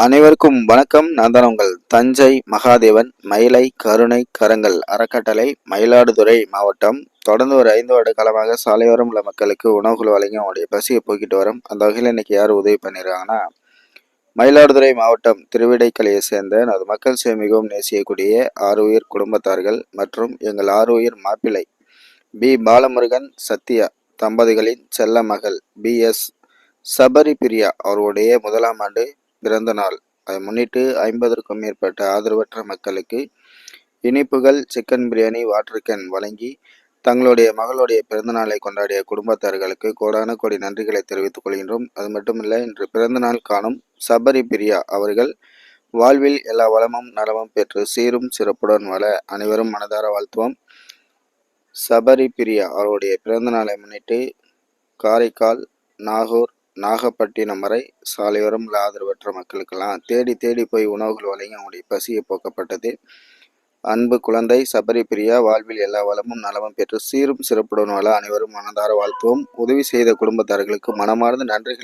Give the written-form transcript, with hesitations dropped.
அனைவருக்கும் வணக்கம். நான் தான் உங்கள் தஞ்சை மகாதேவன். மயிலை கருணை கரங்கள் அறக்கட்டளை, மயிலாடுதுறை மாவட்டம். தொடர்ந்து ஒரு 5 வருட காலமாக சாலையோரம் உள்ள மக்களுக்கு உணவுகள் வழங்கி அவங்களுடைய பசியை போக்கிட்டு வரும். அந்த வகையில் இன்னைக்கு யார் உதவி பண்ணியிருக்காங்கன்னா, மயிலாடுதுறை மாவட்டம் திருவிடைக்கலையை சேர்ந்த நமது மக்கள் சேவை மிகவும் நேசிக்கக்கூடிய 6 உயிர் குடும்பத்தார்கள் மற்றும் எங்கள் 6 உயிர் மாப்பிள்ளை பி பாலமுருகன் சத்யா தம்பதிகளின் செல்ல மகள் BS சபரி பிரியா அவர்களுடைய 1ஆம் ஆண்டு பிறந்த நாள். அதை முன்னிட்டு 50க்கும் மேற்பட்ட ஆதரவற்ற மக்களுக்கு இனிப்புகள், சிக்கன் பிரியாணி, வாட்டர் கேன் வழங்கி தங்களுடைய மகளுடைய பிறந்தநாளை கொண்டாடிய குடும்பத்தார்களுக்கு கோடான கோடி நன்றிகளை தெரிவித்துக் கொள்கின்றோம். அது மட்டுமில்லை, இன்று பிறந்தநாள் காணும் சபரி பிரியா அவர்கள் வாழ்வில் எல்லா வளமும் நலமும் பெற்று சீரும் சிறப்புடன் வாழ அனைவரும் மனதார வாழ்த்துவோம். சபரி பிரியா அவருடைய பிறந்த நாளை முன்னிட்டு காரைக்கால், நாகூர், நாகப்பட்டினம் வரை சாலையோரம் உள்ள ஆதரவற்ற மக்களுக்கெல்லாம் தேடி தேடி போய் உணவுகள் வழங்கி அவங்களுடைய பசியை போக்கப்பட்டது. அன்பு குழந்தை சபரி பிரியா வாழ்வில் எல்லா வளமும் நலமும் பெற்று சீரும் சிறப்புடன் வாழ அனைவரும் மனதார வாழ்த்துவோம். உதவி செய்த குடும்பத்தார்களுக்கு மனமார்ந்த நன்றிகளை